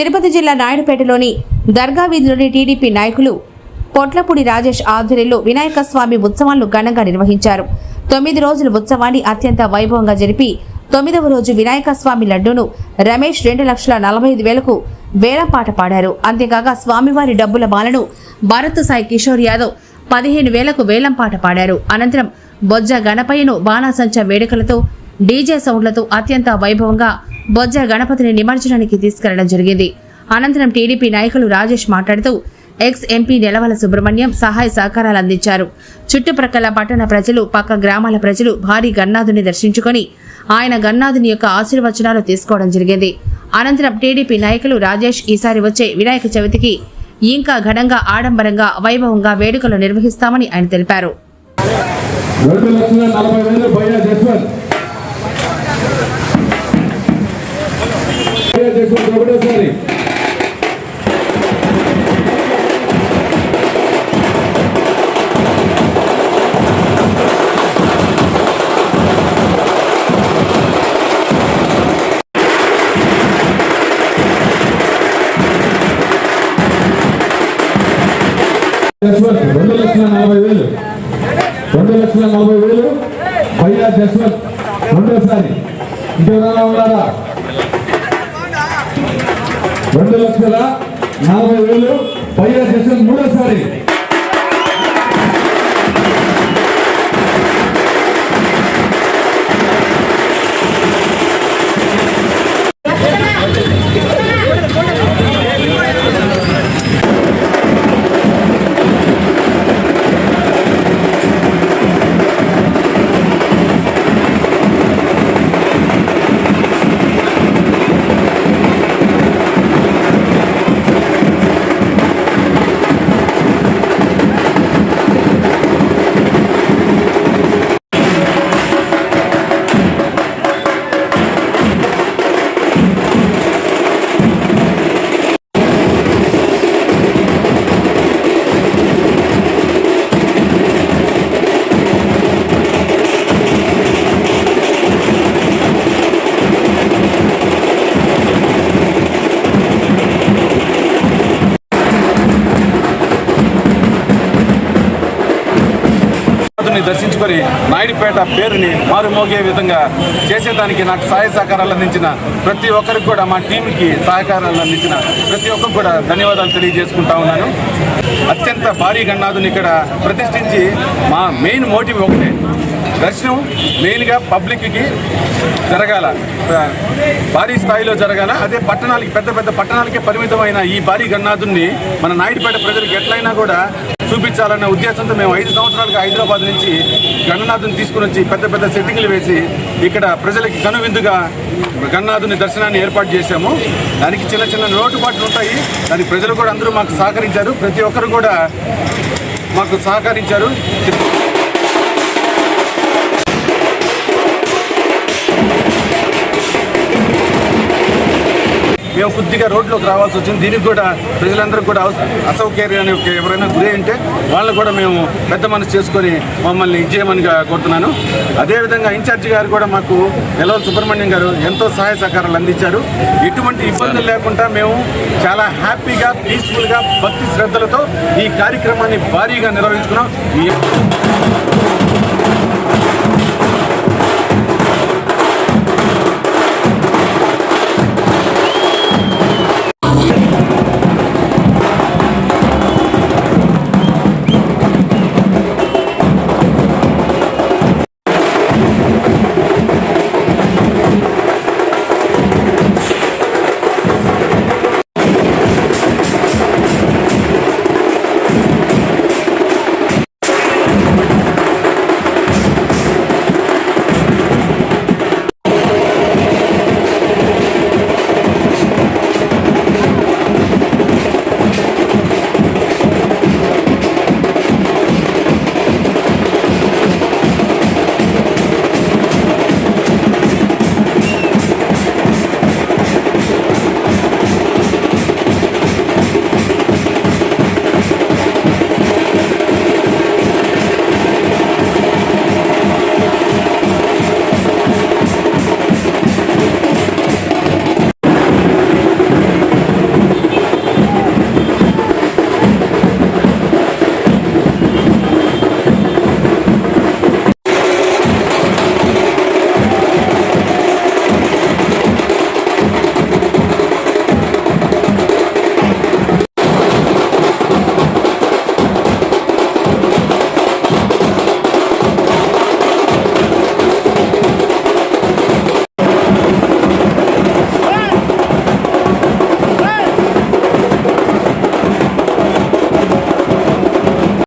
తిరుపతి జిల్లా నాయుడుపేటలోని దర్గా వీధిలోని టీడీపీ నాయకులు పొట్లపూడి రాజేష్ ఆధ్వర్యంలో వినాయక స్వామి ఉత్సవాలను ఘనంగా నిర్వహించారు. 9 రోజుల ఉత్సవాన్ని అత్యంత వైభవంగా జరిపి 9వ రోజు వినాయక స్వామి లడ్డూను రమేష్ 2,45,000కు వేలంపాట పాడారు. అంతేకాక స్వామివారి డబ్బుల మాలను భరత్ సాయి కిషోర్ యాదవ్ 15,000కు వేలంపాట పాడారు. అనంతరం బొజ్జ గణపయ్యను బాణాసంచ వేడుకలతో డీజే సౌండ్లతో అత్యంత వైభవంగా బొజ్జ గణపతిని నిమజ్జనానికి తీసుకెళ్లడం జరిగింది. అనంతరం టీడీపీ నాయకులు రాజేష్ మాట్లాడుతూ ఎక్స్ ఎంపీ నెలవల సుబ్రహ్మణ్యం సహాయ సహకారాలు అందించారు. చుట్టుప్రక్కల పట్టణ ప్రజలు, పక్క గ్రామాల ప్రజలు భారీ గన్నాథుని దర్శించుకొని ఆయన గన్నాథుని యొక్క ఆశీర్వచనాలు తీసుకోవడం జరిగింది. అనంతరం టీడీపీ నాయకులు రాజేష్ ఈసారి వచ్చే వినాయక చవితికి ఇంకా ఘనంగా, ఆడంబరంగా, వైభవంగా వేడుకలు నిర్వహిస్తామని ఆయన తెలిపారు. భయ్యా జస్వంత్ రెండోసారి ఇంకెవరైనా ఉన్నారా? 2,40,000 భయ్యా జస్వంత్ మూడోసారి. దర్శించుకొని నాయుడుపేట పేరుని మారుమోగే విధంగా చేసేదానికి నాకు సహాయ సహకారాలు అందించిన ప్రతి ఒక్కరికి కూడా, మా టీంకి సహకారాలు అందించిన ప్రతి ఒక్కరికి కూడా ధన్యవాదాలు తెలియజేసుకుంటా ఉన్నాను. అత్యంత భారీ గణనాథుని ఇక్కడ ప్రతిష్ఠించి మా మెయిన్ మోటివ్ ఒకటే, దర్శనం మెయిన్గా పబ్లిక్కి జరగాల, భారీ స్థాయిలో జరగాల. అదే పట్టణాలకి, పెద్ద పెద్ద పట్టణాలకే పరిమితమైన ఈ భారీ గణనాథుని మన నాయుడుపేట ప్రజలకు ఎట్లయినా కూడా చూపించాలన్న ఉద్దేశంతో మేము 5 సంవత్సరాలుగా హైదరాబాద్ నుంచి గణనాథుని తీసుకుని వచ్చి పెద్ద పెద్ద సెట్టింగ్లు వేసి ఇక్కడ ప్రజలకి కనువిందుగా గణనాథుని దర్శనాన్ని ఏర్పాటు చేశాము. దానికి చిన్న చిన్న లోటుపాట్లు ఉంటాయి. దానికి ప్రజలు కూడా అందరూ మాకు సహకరించారు. ప్రతి ఒక్కరు కూడా మాకు సహకరించారు. మేము కొద్దిగా రోడ్లోకి రావాల్సి వచ్చింది. దీనికి కూడా ప్రజలందరూ కూడా అసౌకర్యానికి ఎవరైనా గురి అంటే వాళ్ళు కూడా మేము పెద్ద మనసు చేసుకొని మమ్మల్ని ఇచ్చేయమని కోరుతున్నాను. అదేవిధంగా ఇన్ఛార్జి గారు కూడా మాకు నెలవల సుబ్రహ్మణ్యం గారు ఎంతో సహాయ సహకారాలు అందించారు. ఎటువంటి ఇబ్బందులు లేకుండా మేము చాలా హ్యాపీగా, పీస్ఫుల్గా, భక్తి శ్రద్ధలతో ఈ కార్యక్రమాన్ని భారీగా నిర్వహించుకున్నాం.